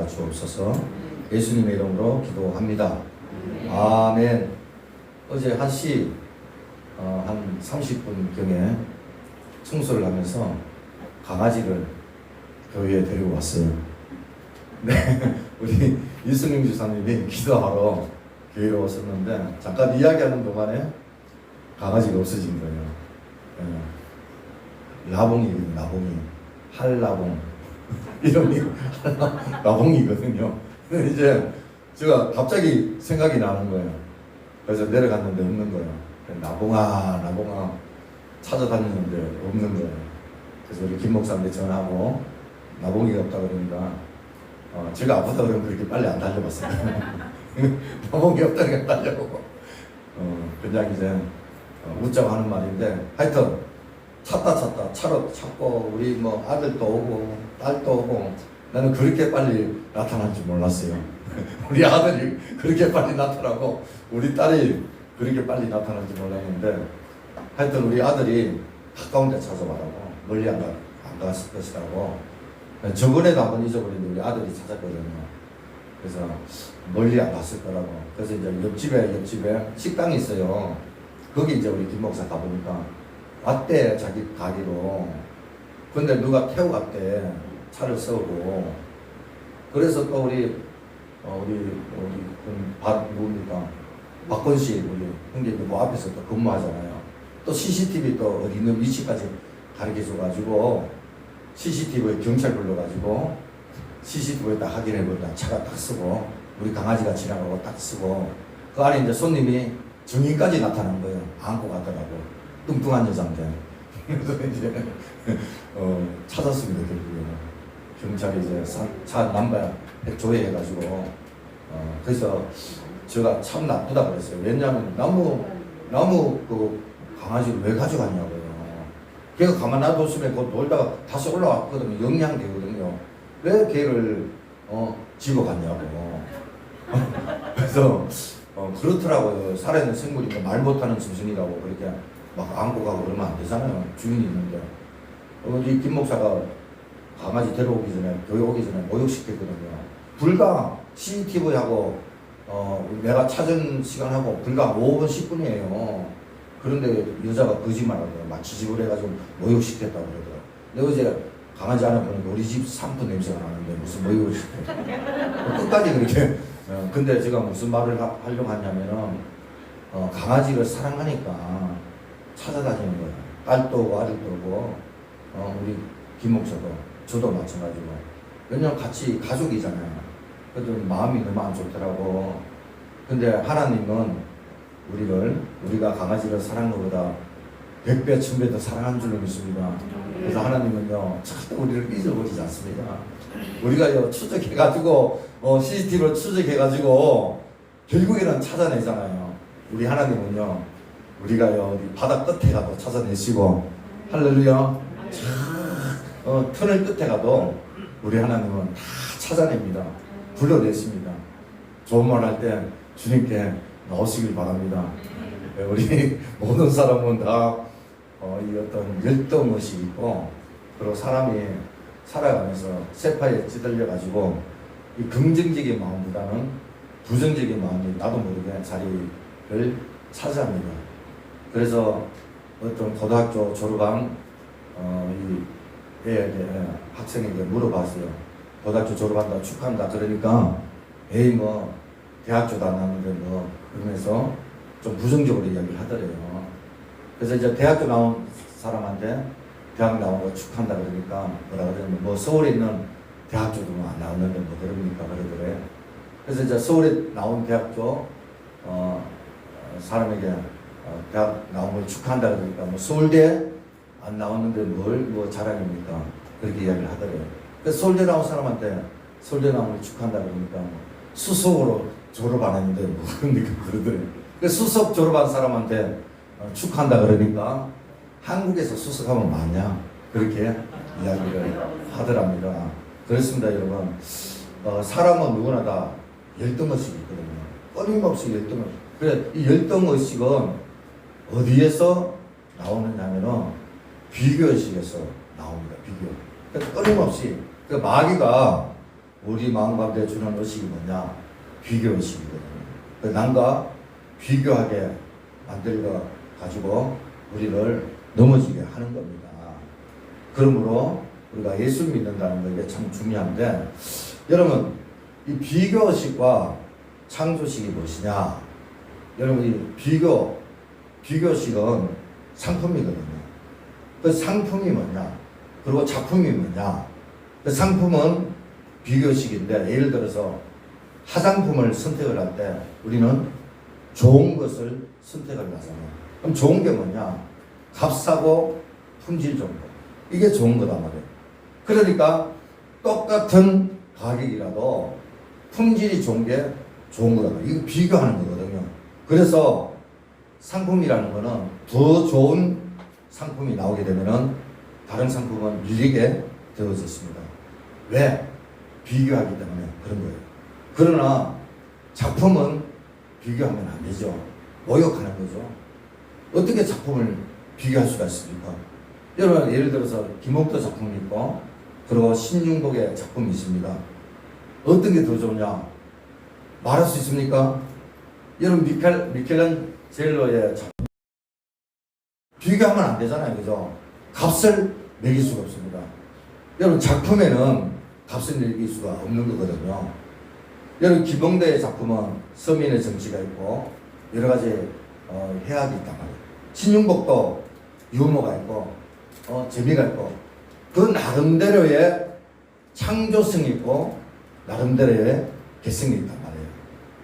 주옵소서. 예수님의 이름으로 기도합니다. 아멘. 어제 1시 한 30분경에 청소를 하면서 강아지를 교회에 데리고 왔어요. 네, 우리 이승용 주사님이 기도하러 교회로 왔었는데 잠깐 이야기하는 동안에 강아지가 없어진 거예요. 라봉이거든요. 라봉이. 한라봉. 이름이 라봉이거든요. 근데 이제 제가 갑자기 생각이 나는 거예요. 그래서 내려갔는데 없는 거예요. 나봉아 나봉아 찾아다녔는데 없는 거예요. 그래서 우리 김 목사한테 전화하고 나봉이가 없다 그러니까 제가 아프다 그러면 그렇게 빨리 안 달려봤어요. 나봉이 없다니까 달려보고 그냥 이제 웃자고 하는 말인데 하여튼 찾다 차로 찾고 우리 뭐 아들도 오고 딸도 오고 나는 그렇게 빨리 나타날 줄 몰랐어요. 우리 아들이 그렇게 빨리 나타나고 우리 딸이 그렇게 빨리 나타날 줄 몰랐는데 하여튼 우리 아들이 가까운 데 찾아와라고 멀리 안 갔을 것이라고 저번에도 한번 잊어버렸는데 우리 아들이 찾았거든요. 그래서 멀리 안 갔을 거라고. 그래서 이제 옆집에 식당이 있어요. 거기 이제 우리 김 목사 가보니까 왔대 자기 가기로. 근데 누가 태워 갔대 차를 세우고. 그래서 또 우리 누굽니까 박건식 우리 형제님 뭐 앞에서 또 근무하잖아요. 또 CCTV 또 어디 있는 위치까지 가르쳐줘가지고 CCTV에 경찰 불러가지고 CCTV에 딱 확인해보니까 차가 딱 쓰고 우리 강아지가 지나가고 딱 쓰고 그 안에 이제 손님이 증인까지 나타난 거예요. 안고 가더라고. 뚱뚱한 여자인데. 그래서 이제 찾았습니다. 결국에는 경찰이 이제 차 남바 조회해가지고 그래서 제가 참 나쁘다 그랬어요. 왜냐하면 나무 그 강아지를 왜 가져갔냐고요. 걔가 가만 놔뒀으면 곧 놀다가 다시 올라왔거든요. 영양되거든요. 왜 걔를 집어갔냐고. 그래서 그렇더라고요. 살아있는 생물이 말 못하는 짐승이라고 그렇게 막 안고 가고 그러면 안 되잖아요. 주인이 있는데. 우리 김 목사가 강아지 데려오기 전에 교회 오기 전에 모욕시켰거든요. 불과 CCTV하고 내가 찾은 시간하고 불과 5분 10분이에요. 그런데 여자가 거짓말하더라고요. 막 지지부려해가지고 모욕시켰다고 그러더라고요. 근데 어제 강아지 하나 보니까 우리 집 산부 냄새가 나는데 무슨 모욕을 시켜. 끝까지 그렇게. 근데 제가 무슨 말을 하려고 하냐면은 강아지를 사랑하니까 찾아다니는 거예요. 딸도 오고 아들도 오고 우리 김 목사도 저도 마찬가지고. 왜냐면 같이 가족이잖아요. 그래도 마음이 너무 안 좋더라고. 근데 하나님은 우리가 강아지를 사랑하는 것보다 100배, 1000배 더 사랑하는 줄로 믿습니다. 그래서 하나님은요, 절대 우리를 잊어버리지 않습니다. 우리가요, 추적해가지고, CCTV로 추적해가지고, 결국에는 찾아내잖아요. 우리 하나님은요, 우리가요, 바다 끝에 가도 찾아내시고, 할렐루야. 터널 끝에 가도 우리 하나님은 다 찾아냅니다. 불러내십니다. 좋은 말 할 때 주님께 나오시길 바랍니다. 우리 모든 사람은 다 이 어떤 열등의식이 있고, 그리고 사람이 살아가면서 세파에 찌들려가지고 이 긍정적인 마음보다는 부정적인 마음이 나도 모르게 자리를 차지합니다. 그래서 어떤 고등학교 졸업한 이 학생에게 물어봤어요. 고등학교 졸업한다 축하한다 그러니까 에이 뭐 대학교도 안 나왔는데 뭐 그러면서 좀 부정적으로 이야기를 하더래요. 그래서 이제 대학교 나온 사람한테 대학 나온 거 축하한다 그러니까 뭐라 그러냐면 뭐 서울에 있는 대학교도 뭐 안 나왔는데 뭐 그럽니까 그러더래. 그래서 이제 서울에 나온 대학교 사람에게 대학 나온 걸 축하한다 그러니까 뭐 서울대 안 나왔는데 뭐 자랑입니까 그렇게 이야기를 하더래요. 그래서 서울대 나온 사람한테 서울대 나온 걸 축하한다 그러니까 수석으로 졸업 안 했는데 뭐 그럽니까 그러더래요. 그래서 수석 졸업한 사람한테 축하한다 그러니까 한국에서 수석하면 많냐 그렇게 이야기를 하더랍니다. 그렇습니다 여러분. 사람은 누구나 다 열등의식이 있거든요. 끊임없이 열등의식. 그래 이 열등의식은 어디에서 나오느냐면은 비교의식에서 나옵니다. 비교. 그러니까 끊임없이 그 마귀가 우리 마음 가운데 주는 의식이 뭐냐? 비교 의식이거든요. 남과 비교하게 만들어 가지고 우리를 넘어지게 하는 겁니다. 그러므로 우리가 예수 믿는다는 거 이게 참 중요한데, 여러분 이 비교 의식과 창조 의식이 무엇이냐? 여러분 이 비교 의식은 상품이거든요. 그 상품이 뭐냐? 그리고 작품이 뭐냐? 그 상품은 비교 의식인데, 예를 들어서 화장품을 선택을 할 때 우리는 좋은 것을 선택을 하잖아요. 그럼 좋은 게 뭐냐? 값싸고 품질 좋은 거. 이게 좋은 거단 말이에요. 그러니까 똑같은 가격이라도 품질이 좋은 게 좋은 거다. 이거 비교하는 거거든요. 그래서 상품이라는 거는 더 좋은 상품이 나오게 되면은 다른 상품은 밀리게 되어졌습니다. 왜? 비교하기 때문에 그런 거예요. 그러나 작품은 비교하면 안 되죠. 모욕하는 거죠. 어떻게 작품을 비교할 수가 있습니까? 여러분 예를 들어서 김옥도 작품이 있고, 그리고 신중복의 작품이 있습니다. 어떤 게 더 좋냐? 말할 수 있습니까? 여러분 미켈란젤로의 작품 비교하면 안 되잖아요, 그죠? 값을 매길 수가 없습니다. 여러분 작품에는 값을 매길 수가 없는 거거든요. 여러분 김홍대의 작품은 서민의 정치가 있고 여러 가지 해악이 있단 말이에요. 신중복도 유머가 있고 재미가 있고, 그 나름대로의 창조성이 있고 나름대로의 개성이 있단 말이에요.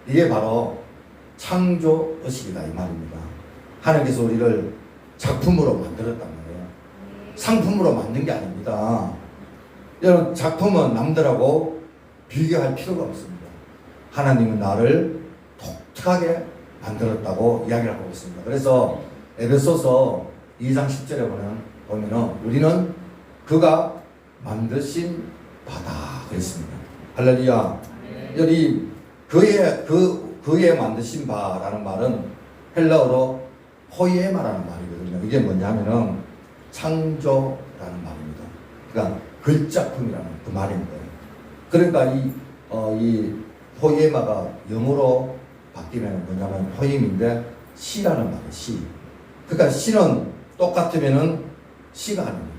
이게 바로 창조 의식이다 이 말입니다. 하나님께서 우리를 작품으로 만들었단 말이에요. 상품으로 만든 게 아닙니다. 여러분 작품은 남들하고 비교할 필요가 없습니다. 하나님은 나를 독특하게 만들었다고 이야기를 하고 있습니다. 그래서 에베소서 2장 10절에 보면은 우리는 그가 만드신 바다 그랬습니다. 할렐루야. 여기 그의 만드신 바라는 말은 헬라어로 포이에마라는 말이거든요. 이게 뭐냐면은 창조라는 말입니다. 그러니까 글작품이라는 그 말인 거예요. 그러니까 이 포이에마가 영어로 바뀌면 뭐냐면 포임인데 시라는 말이에요. 시. 그러니까 시는 똑같으면은 시가 아닙니다.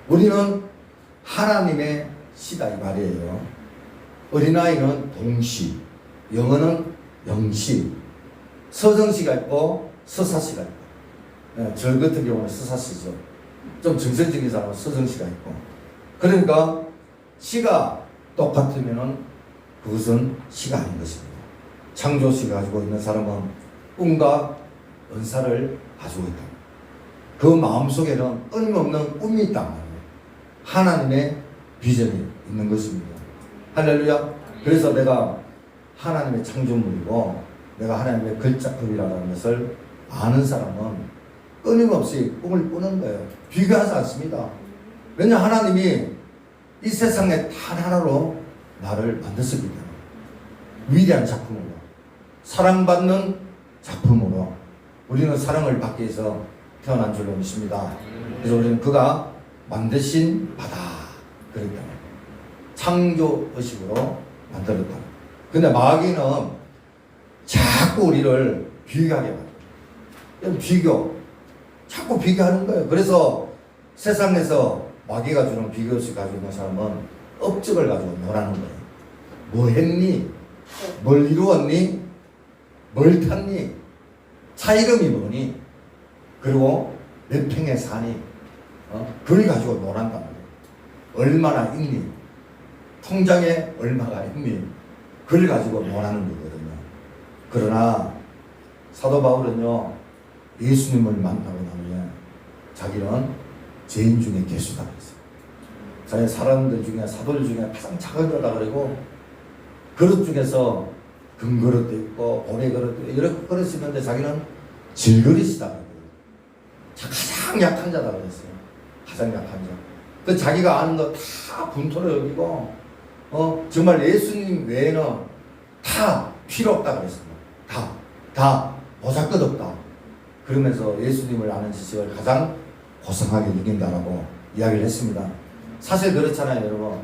우리는 하나님의 시다 이 말이에요. 어린아이는 동시, 영어는 영시, 서정시가 있고 서사시가 있고, 저 같은 경우는 서사시죠. 좀 정신적인 사람은 서정시가 있고. 그러니까 시가 똑같으면은 그것은 시가 아닌 것입니다. 창조시가 가지고 있는 사람은 꿈과 은사를 가지고 있다. 그 마음속에는 끊임없는 꿈이 있단 말이에요. 하나님의 비전이 있는 것입니다. 할렐루야. 그래서 내가 하나님의 창조물이고 내가 하나님의 글작품이라는 것을 아는 사람은 끊임없이 꿈을 꾸는 거예요. 비교하지 않습니다. 왜냐 하나님이 이 세상에 단 하나로 나를 만들었기 때문에, 위대한 작품으로, 사랑받는 작품으로 우리는 사랑을 받기 위해서 태어난 줄로 믿습니다. 그래서 우리는 그가 만드신 바다 그랬다. 창조 의식으로 만들었다. 근데 마귀는 자꾸 우리를 비교하게 만들어요. 자꾸 비교하는 거예요. 그래서 세상에서 마귀가 주는 비교 의식 가지고 있는 사람은 업적을 가지고 놀라는 거예요. 뭐 했니? 뭘 이루었니? 뭘 탔니? 차 이름이 뭐니? 그리고 몇 평에 사니? 그걸 가지고 놀란단 말이에요. 얼마나 있니? 통장에 얼마가 있니? 그걸 가지고 놀라는 거거든요. 그러나 사도 바울은요, 예수님을 만나고 나면 자기는 죄인 중에 괴수다 그랬어요. 자기 사람들 중에, 사도들 중에 가장 작은 거다 그러고, 그릇 중에서 금그릇도 있고 고래 그릇도 있고 여러 그릇이 있는데 자기는 질그릇이다 그랬어요. 가장 약한 자다 그랬어요. 가장 약한 자. 그 자기가 아는 거 다 분토로 여기고 정말 예수님 외에는 다 필요 없다 그랬습니다. 다 보잘것없다. 그러면서 예수님을 아는 지식을 가장 고상하게 여긴다라고 이야기를 했습니다. 사실 그렇잖아요, 여러분.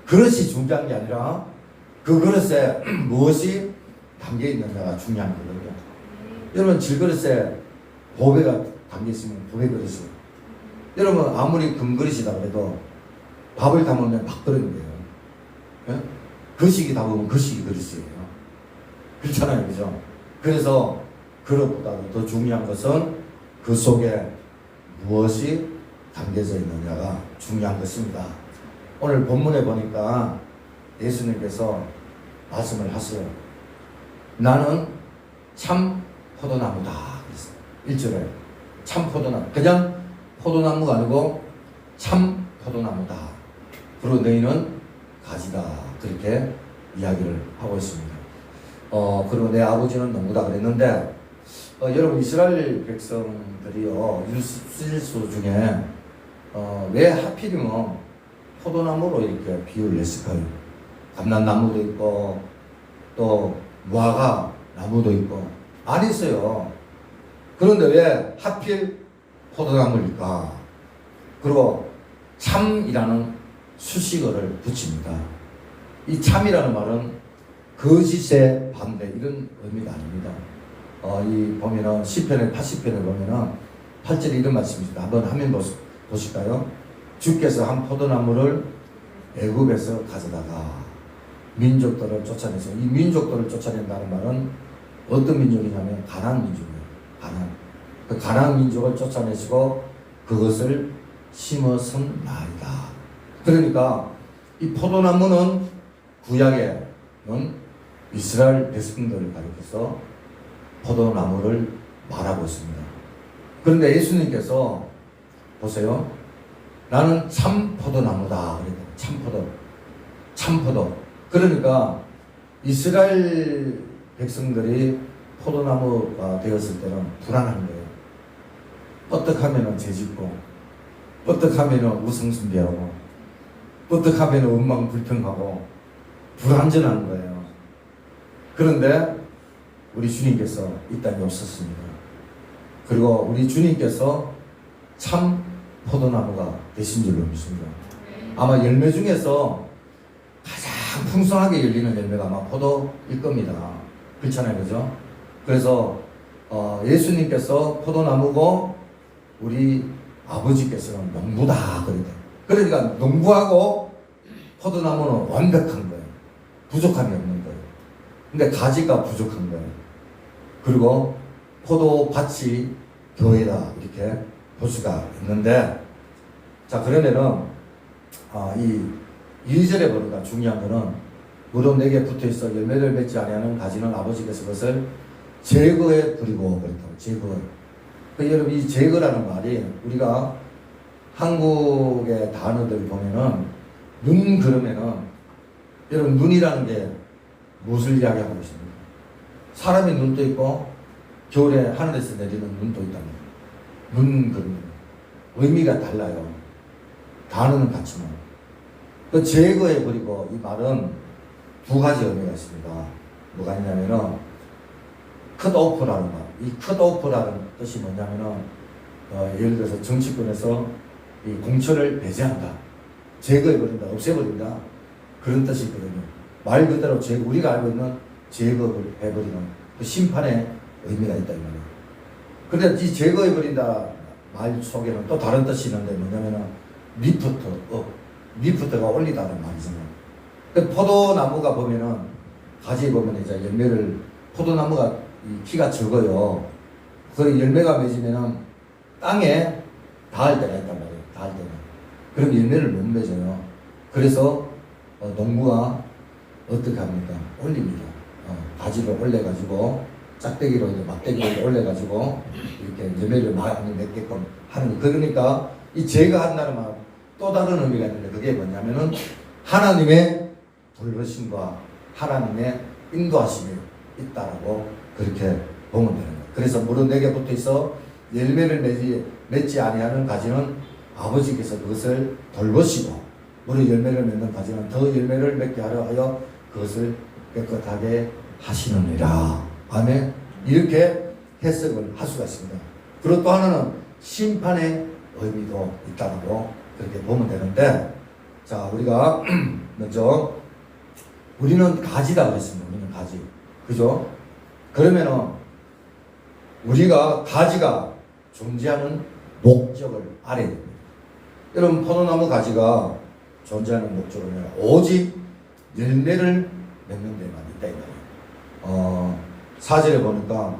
그릇이 중요한 게 아니라 그 그릇에 무엇이 담겨 있느냐가 중요한 거거든요. 여러분 질그릇에 보배가 담겨 있으면 보배 그릇이, 여러분 아무리 금그릇이다 그래도 밥을 담으면 밥그릇인데요. 예? 거시기 담으면 거시기 그릇이에요. 그렇잖아요, 그죠? 그래서 그릇보다도 더 중요한 것은 그 속에 무엇이 담겨져 있느냐가 중요한 것입니다. 오늘 본문에 보니까 예수님께서 말씀을 하세요. 나는 참 포도나무다. 그랬어요. 1절에 참 포도나무. 그냥 포도나무가 아니고 참 포도나무다. 그리고 너희는 가지다. 그렇게 이야기를 하고 있습니다. 그리고 내 아버지는 농부다 그랬는데, 여러분 이스라엘 백성들이요, 일수 중에 왜 하필이면 포도나무로 이렇게 비유를 했을까요? 감람나무도 있고 또 무화과 나무도 있고 많이 있어요. 그런데 왜 하필 포도나무일까? 그리고 참이라는 수식어를 붙입니다. 이 참이라는 말은 거짓의 반대 이런 의미가 아닙니다. 이 보면은 시편의 80편에 보면은 8절에 이런 말씀입니다. 한번 화면 보실까요? 주께서 한 포도나무를 애굽에서 가져다가 민족들을 쫓아내서, 이 민족들을 쫓아낸다는 말은 어떤 민족이냐면 가나안 민족이에요. 그 가나안 민족을 쫓아내시고 그것을 심어선 나이다. 그러니까 이 포도나무는 구약에는 이스라엘 백성들을 가리켜서 포도나무를 말하고 있습니다. 그런데 예수님께서 보세요. 나는 참 포도나무다. 참포도. 그러니까 이스라엘 백성들이 포도나무가 되었을 때는 불안한 거예요. 뻗떡하면 죄짓고, 뻗떡하면 우성숭배하고, 뻗떡하면 원망불평하고 불안전한 거예요. 그런데 우리 주님께서 이 땅에 오셨습니다. 그리고 우리 주님께서 참 포도나무가 되신 줄로 믿습니다. 아마 열매 중에서 가장 풍성하게 열리는 열매가 아마 포도일 겁니다. 그렇잖아요, 그죠? 그래서 예수님께서 포도나무고 우리 아버지께서는 농부다 그랬다. 그러니까 농부하고 포도나무는 완벽한 거예요. 부족함이 없는 거예요. 근데 가지가 부족한 거예요. 그리고 포도밭이 교회다 이렇게 볼 수가 있는데, 자 그러면은 이 2절에 보니까 중요한 거는 무릇 내게 붙어있어 열매를 맺지 아니하는 가지는 아버지께서 그것을 제거해 버리고 그랬다고. 제거. 여러분 이 제거라는 말이 우리가 한국의 단어들 보면은 눈 그러면은, 여러분 눈이라는 게 무엇을 이야기하고 있습니까? 사람의 눈도 있고 겨울에 하늘에서 내리는 눈도 있답니다. 눈 그러면 의미가 달라요. 단어는 같지만. 그 제거해 버리고 이 말은 두 가지 의미가 있습니다. 뭐가 있냐면은 컷오프라는 말. 이 컷오프라는 뜻이 뭐냐면은 예를 들어서 정치권에서 이 공천을 배제한다, 제거해 버린다, 없애버린다 그런 뜻이 있거든요. 말 그대로 우리가 알고 있는 제거를 해버리는 그 심판의 의미가 있다 이 말이에요. 그런데 이 제거해 버린다 말 속에는 또 다른 뜻이 있는데 뭐냐면은 리프트가 올리다는 말이잖아요. 그 포도나무가 보면은 가지에 보면 이제 열매를, 포도나무가 이 키가 적어요. 그 열매가 맺으면은 땅에 닿을 때가 있단 말이에요. 닿을 때는. 그럼 열매를 못 맺어요. 그래서 농부가 어떻게 합니까? 올립니다. 가지를 올려가지고 짝대기로 막대기로 올려가지고 이렇게 열매를 많이 맺게끔 하는 거. 그러니까 이 제거한다는 말 또 다른 의미가 있는데 그게 뭐냐면은 하나님의 돌보심과 하나님의 인도하심이 있다라고 그렇게 보면 되는 거예요. 그래서 무릇 내게 붙어 있어 열매를 맺지 아니하는 가지는 아버지께서 그것을 돌보시고 무릇 열매를 맺는 가지는 더 열매를 맺게 하려 하여 그것을 깨끗하게 하시느니라. 아멘. 이렇게 해석을 할 수가 있습니다. 그리고 또 하나는 심판의 의미도 있다고 그렇게 보면 되는데, 자, 우리가 먼저 우리는 가지다 그랬습니다. 우리는 가지. 그죠? 그러면은 우리가 가지가 존재하는 목적을 알아야 됩니다. 여러분, 포도나무 가지가 존재하는 목적은 오직 열매를 맺는 데만 있다. 이 말이에요. 4절에 보니까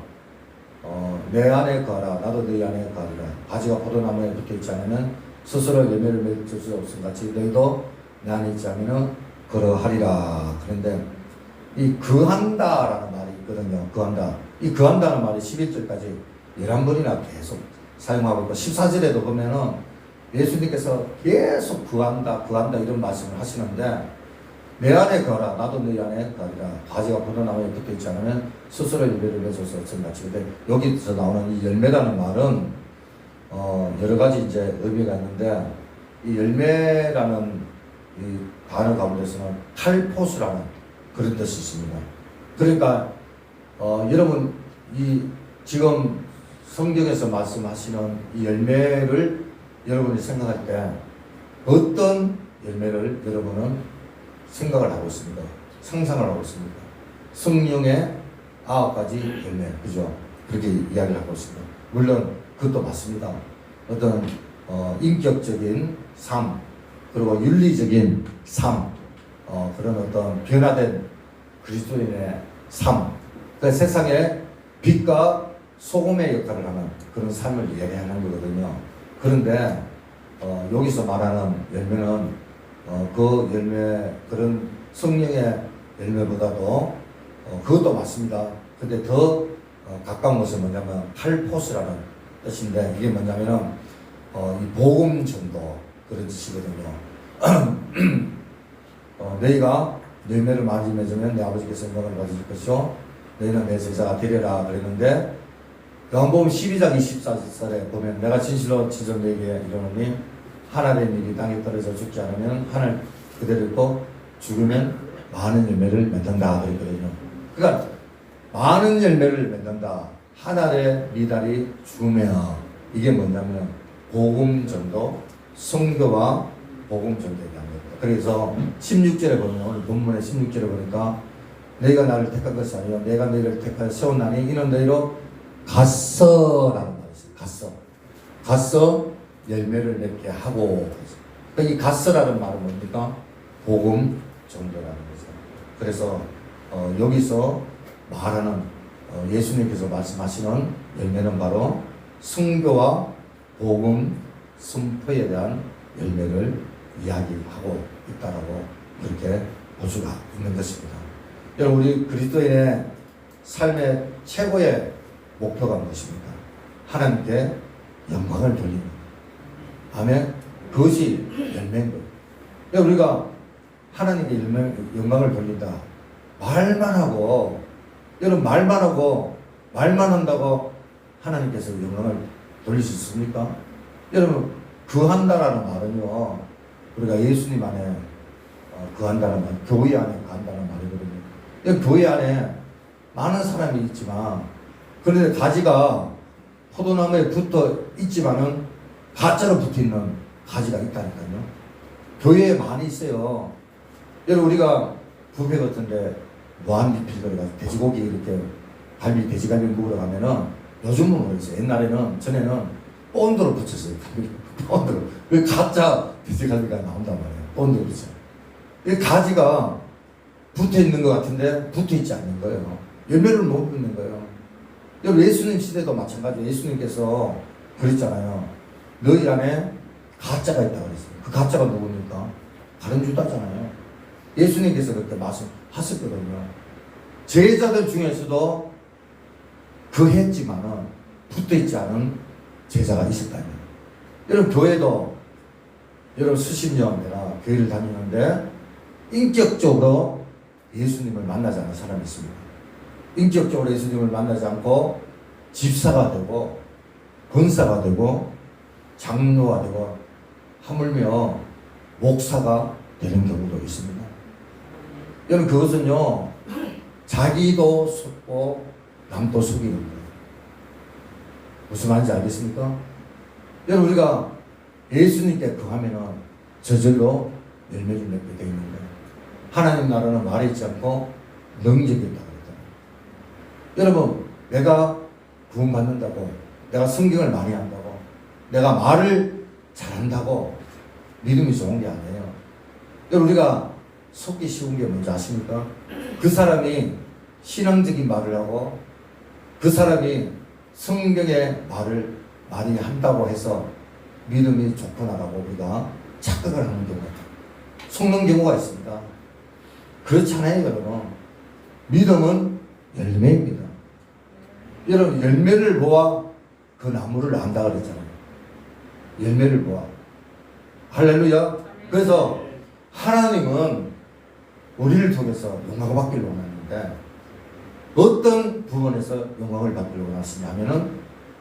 내 안에 거하라 나도 네 안에 거하리라. 가지가 포도나무에 붙어있지 않으면 스스로 열매를 맺을 수 없음 같이 너희도 내 안에 있지 않으면 그러하리라. 그런데 이 거한다라는 말이 있거든요. 거한다. 이 거한다는 말이 11절까지 11번이나 계속 사용하고 있고 14절에도 보면은 예수님께서 계속 거한다 이런 말씀을 하시는데 내 안에 거하라 나도 네 안에 거하리라. 가지가 포도나무에 붙어있지 않으면 스스로 열매를 맺을 수 없음 같이. 근데 여기서 나오는 이 열매라는 말은 여러 가지 이제 의미가 있는데 이 열매라는 이 단어 가운데서는 칼포스라는 그런 뜻이 있습니다. 그러니까 여러분 이 지금 성경에서 말씀하시는 이 열매를 여러분이 생각할 때 어떤 열매를 여러분은 생각을 하고 있습니다. 상상을 하고 있습니다. 성령의 9가지 열매, 그죠? 그렇게 이야기를 하고 있습니다. 물론 그것도 맞습니다. 어떤 인격적인 삶, 그리고 윤리적인 삶, 그런 어떤 변화된 그리스도인의 삶, 그 세상에 빛과 소금의 역할을 하는 그런 삶을 이야기하는 거거든요. 그런데 여기서 말하는 열매는 그 열매, 그런 성령의 열매보다도 그것도 맞습니다. 근데 더 가까운 것은 뭐냐면 칼포스라는 뜻인데 이게 뭐냐면은 이 복음 전도 그런 뜻이거든요. 너희가 열매를 많이 맺으면 내 아버지께서 영광을 받으실 것이요 너희는 내 제자가 되리라 그랬는데 요한복음 12장 24절에 보면 내가 진실로 너희에게 이르노니 하나 된 일이 땅에 떨어져 죽지 않으면 하늘 그대로 있고 죽으면 많은 열매를 맺는다 그랬거든요. 그러니까 많은 열매를 맺는다. 하늘의 미달이 죽으면 이게 뭐냐면 복음 전도, 선교와 복음 전도에 대한 겁니다. 그래서 16절에 보면 오늘 본문의 16절에 보니까 너희가 나를 택한 것이 아니요 내가 너희를 택하여 세웠나니 이는 너희로 갔어라는 말이 있어요. 갔어 열매를 맺게 하고. 이 갔어라는 말은 뭡니까? 복음 전도라는 거죠. 그래서 여기서 말하는 예수님께서 말씀하시는 열매는 바로 선교와 복음 선포에 대한 열매를 이야기하고 있다라고 그렇게 볼 수가 있는 것입니다. 여러분, 우리 그리스도인의 삶의 최고의 목표가 무엇입니까? 하나님께 영광을 돌리는 것. 아멘. 그것이 열매인 거예요. 여러분, 우리가 하나님께 영광을 돌린다. 말만 하고, 여러분 말만 하고 말만 한다고 하나님께서 영광을 돌릴 수 있습니까? 여러분, 거한다라는 말은요, 우리가 예수님 안에 거한다는 말, 교회 안에 거한다는 말이거든요. 교회 안에 많은 사람이 있지만, 그런데 가지가 포도나무에 붙어 있지만은 가짜로 붙어 있는 가지가 있다니까요. 교회에 많이 있어요. 여러분, 우리가 뷔페 같은데 무한리필거리 가서 돼지고기 이렇게 돼지갈비 먹으러 가면은 요즘은 모르겠어요. 옛날에는 전에는 본드로 붙였어요. 본드로. 왜 가짜 돼지갈비가 나온단 말이에요. 본드로 붙여요. 이 가지가 붙어 있는 것 같은데 붙어 있지 않는 거예요. 열매를 못 맺는 거예요. 여러분, 예수님 시대도 마찬가지예요. 예수님께서 그랬잖아요. 너희 안에 가짜가 있다고 그랬어요. 그 가짜가 누굽니까? 다른 유다잖아요. 예수님께서 그렇게 말씀하셨거든요. 제자들 중에서도 그 했지만은 붙어있지 않은 제자가 있었다는 거예요. 여러분, 교회도 여러분 수십 년 내가 교회를 다니는데 인격적으로 예수님을 만나지 않은 사람이 있습니다. 인격적으로 예수님을 만나지 않고 집사가 되고 권사가 되고 장로가 되고 하물며 목사가 되는 경우도 있습니다. 여러분, 그것은요 자기도 속고 남도 속이는 거예요. 무슨 말인지 알겠습니까? 여러분, 우리가 예수님께 거하면은 저절로 열매를 맺게 되어 있는 거예요. 하나님 나라는 말에 있지 않고 능력이 있다고 그랬잖아요. 여러분, 내가 구원받는다고, 내가 성경을 많이 한다고, 내가 말을 잘한다고 믿음이 좋은 게 아니에요. 여러분, 우리가 속기 쉬운 게 뭔지 아십니까? 그 사람이 신앙적인 말을 하고 그 사람이 성경의 말을 많이 한다고 해서 믿음이 좋구나라고 우리가 착각을 하는 경우가 속는 경우가 있습니다. 그렇잖아요, 여러분. 믿음은 열매입니다. 여러분, 열매를 보아 그 나무를 안다 그랬잖아요. 열매를 보아. 할렐루야. 그래서 하나님은 우리를 통해서 영광을 받기를 원하는데 어떤 부분에서 영광을 받기를 원하시냐면은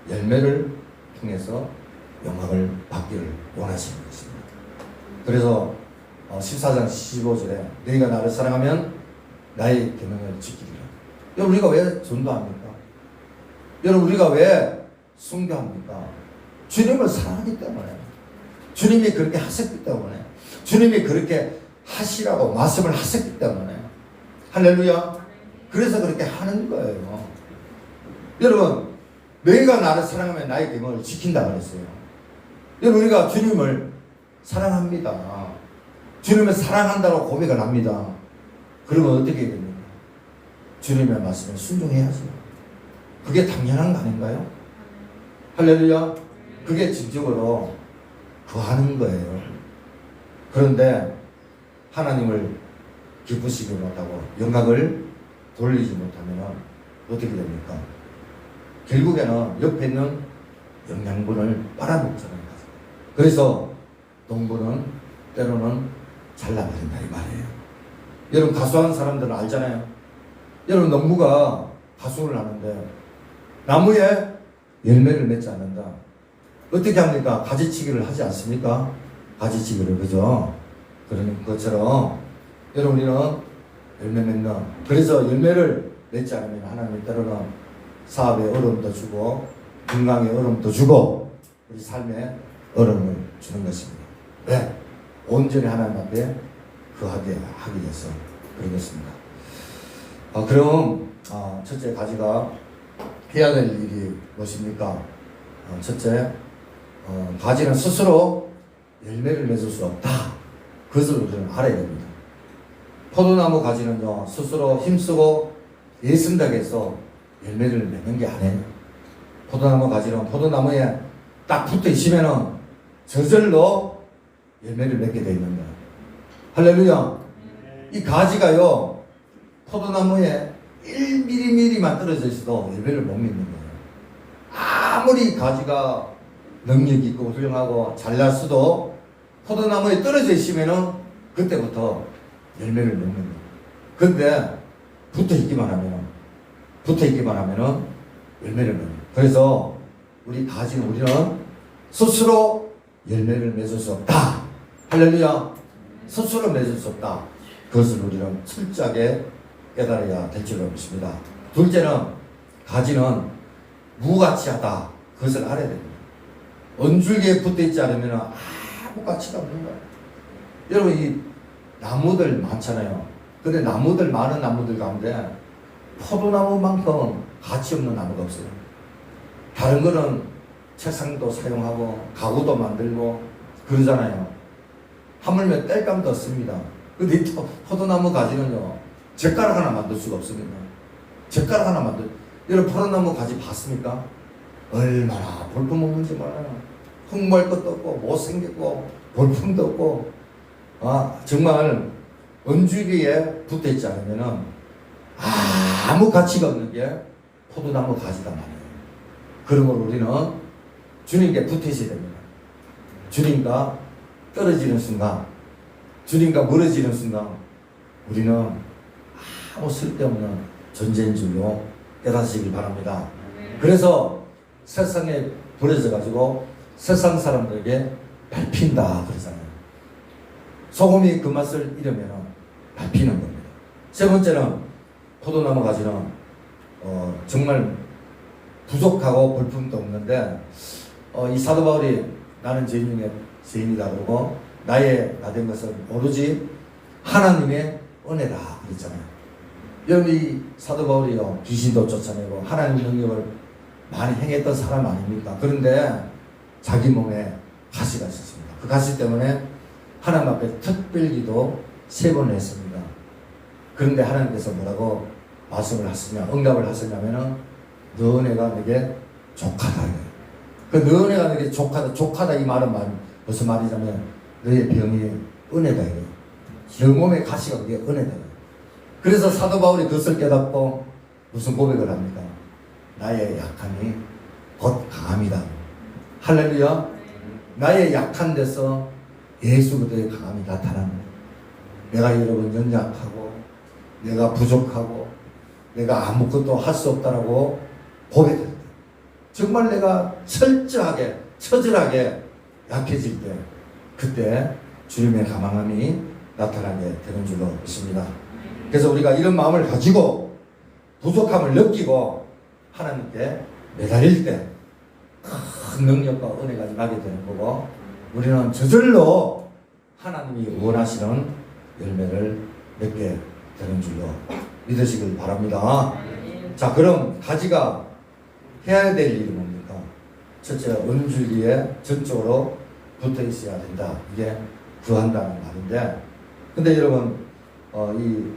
열매를 통해서 영광을 받기를 원하시는 것입니다. 그래서 14장 15절에 너희가 나를 사랑하면 나의 계명을 지키리라. 여러분, 우리가 왜 전도합니까? 여러분, 우리가 왜 순교합니까? 주님을 사랑하기 때문에, 주님이 그렇게 하셨기 때문에, 주님이 그렇게 하시라고 말씀을 하셨기 때문에. 할렐루야. 그래서 그렇게 하는 거예요. 여러분, 너희가 나를 사랑하면 나의 계명을 지킨다 그랬어요. 여러분, 우리가 주님을 사랑합니다. 주님을 사랑한다고 고백을 합니다. 그러면 어떻게 됩니까? 주님의 말씀에 순종해야죠. 그게 당연한 거 아닌가요? 할렐루야. 그게 진정으로 구하는 거예요. 그런데 하나님을 기쁘시게 못하고 영광을 돌리지 못하면 어떻게 됩니까? 결국에는 옆에 있는 영양분을 빨아먹잖아요. 그래서 농부는 때로는 잘라버린다 이 말이에요. 여러분, 가수하는 사람들은 알잖아요. 여러분, 농부가 가수를 하는데 나무에 열매를 맺지 않는다. 어떻게 합니까? 가지치기를 하지 않습니까? 가지치기를, 그죠? 그러는 것처럼 여러분, 우리는 열매 맺는, 그래서 열매를 맺지 않으면 하나님 때로는 사업에 어려움도 주고 건강에 어려움도 주고 우리 삶에 어려움을 주는 것입니다. 왜? 온전히 하나님 앞에 거하게 하기 위해서 그런 것입니다. 그럼 첫째 가지가 해야 될 일이 무엇입니까? 첫째, 가지는 스스로 열매를 맺을 수 없다. 그것을 우리는 알아야 됩니다. 포도나무 가지는요, 스스로 힘쓰고 애쓴다고 해서 열매를 맺는 게 아니에요. 포도나무 가지는 포도나무에 딱 붙어 있으면은 저절로 열매를 맺게 되어 있는 거예요. 할렐루야. 이 가지가요, 포도나무에 1mm만 떨어져 있어도 열매를 못 맺는 거예요. 아무리 가지가 능력 있고 훌륭하고 잘날 수도 포도나무에 떨어져 있으면은 그때부터 열매를 맺는 거예요. 그런데 붙어 있기만 하면은 열매를 맺는 거예요. 그래서 우리 가지는 우리는 스스로 열매를 맺을 수 없다. 할렐루야. 스스로 맺을 수 없다. 그것을 우리는 철저하게 깨달아야 될 줄로 믿습니다. 둘째는 가지는 무가치하다. 그것을 알아야 됩니다. 언줄기에 붙어 있지 않으면 아무 가치가 없는 거예요. 여러분, 이 나무들 많잖아요. 근데 나무들, 많은 나무들 가운데 포도나무만큼 가치 없는 나무가 없어요. 다른 거는 책상도 사용하고 가구도 만들고 그러잖아요. 하물며 땔감도 없습니다. 근데 또 포도나무 가지는요, 젓가락 하나 만들 수가 없습니다. 젓가락 하나 여러분, 포도나무 가지 봤습니까? 얼마나 볼품 없는지 몰라요. 흙모일 것도 없고 못생겼고 볼품도 없고 정말 언주기에 붙어있지 않으면 아무 가치가 없는 게 포도나무 가지다 말이에요. 그러므로 우리는 주님께 붙어 있어야 됩니다. 주님과 떨어지는 순간, 주님과 멀어지는 순간 우리는 아무 쓸데없는 존재인 줄로 깨닫으시길 바랍니다. 그래서 세상에 버려져 가지고 세상 사람들에게 밟힌다 그러잖아요. 소금이 그 맛을 잃으면 밟히는 겁니다. 세 번째는 포도나무 가지는 정말 부족하고 볼품도 없는데 이 사도 바울이 나는 죄인 중에 죄인이다 그러고 나의 나 된 것은 오로지 하나님의 은혜다 그랬잖아요. 여러분 이 사도 바울이요 귀신도 쫓아내고 하나님 능력을 많이 행했던 사람 아닙니까? 그런데 자기 몸에 가시가 있었습니다. 그 가시 때문에 하나님 앞에 특별기도 3번 했습니다. 그런데 하나님께서 뭐라고 말씀을 하시냐 응답을 하시냐면은 너 은혜가 내게 족하다. 그 너 은혜가 내게 족하다 이 말은 무슨 말이냐면 너의 병이 은혜다. 너 몸에 가시가 그게 은혜다. 그래서 사도 바울이 그것을 깨닫고 무슨 고백을 합니까? 나의 약함이 곧 강함이다. 할렐루야. 나의 약한 데서 예수 그리스도의 강함이 나타납니다. 내가 여러분 연약하고 내가 부족하고 내가 아무것도 할 수 없다라고 고백할 때 정말 내가 철저하게 처절하게 약해질 때 그때 주님의 가망함이 나타나게 되는 줄로 믿습니다. 그래서 우리가 이런 마음을 가지고 부족함을 느끼고 하나님께 매달릴 때 큰 능력과 은혜가 임하게 되는 거고 우리는 저절로 하나님이 원하시는 열매를 맺게 되는 줄로 믿으시길 바랍니다. 자, 그럼 가지가 해야 될 일이 뭡니까? 첫째, 은줄기에 전적으로 붙어 있어야 된다. 이게 구한다는 말인데, 근데 여러분, 이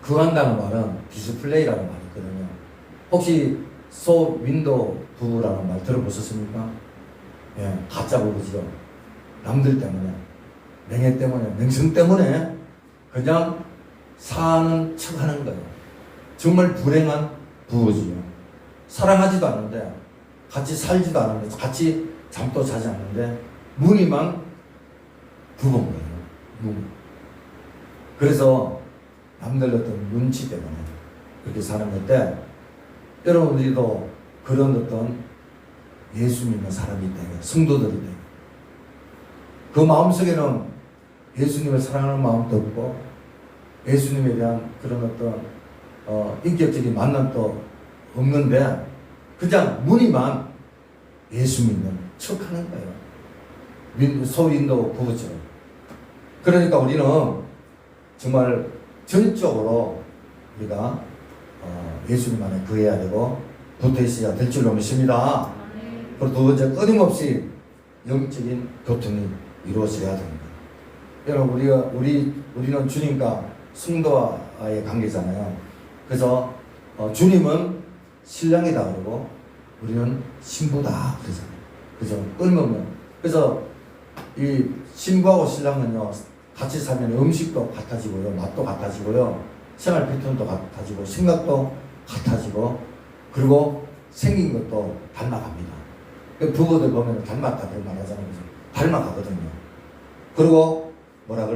구한다는 말은 디스플레이라는 말이 있거든요. 혹시 소 윈도우 부부라는 말 들어보셨습니까? 예, 가짜 부부죠. 남들 때문에, 명예 때문에, 명성 때문에 그냥 사는 척 하는 거예요. 정말 불행한 부부지요. 사랑하지도 않는데, 같이 살지도 않는데, 같이 잠도 자지 않는데, 무늬만 부부인 거예요. 무늬. 그래서 남들 어떤 눈치 때문에 그렇게 사는 건데, 여러분 우리도 그런 어떤 예수 믿는 사람이 있다. 성도들이 있다. 그 마음속에는 예수님을 사랑하는 마음도 없고 예수님에 대한 그런 어떤 인격적인 만남도 없는데 그냥 무늬만 예수 믿는 척하는 거예요. 소인도 부부처럼. 그러니까 우리는 정말 전적으로 우리가 예수님 안에 거해야 되고 붙어 있어야 될 줄로 믿습니다. 그리고 두 번째, 끊임없이 영적인 교통이 이루어져야 됩니다. 여러분 우리는 주님과 성도와의 관계잖아요. 그래서 주님은 신랑이다 그러고 우리는 신부다 그러잖아요. 그죠? 끊임없는. 그래서 이 신부하고 신랑은요 같이 살면 음식도 같아지고요, 맛도 같아지고요, 생활 패턴도 같아지고, 생각도 같아지고, 그리고 생긴 것도 닮아갑니다. 부부들 보면 닮았다 그런 말 하잖아요. 닮아가거든요. 그리고 뭐라 그래?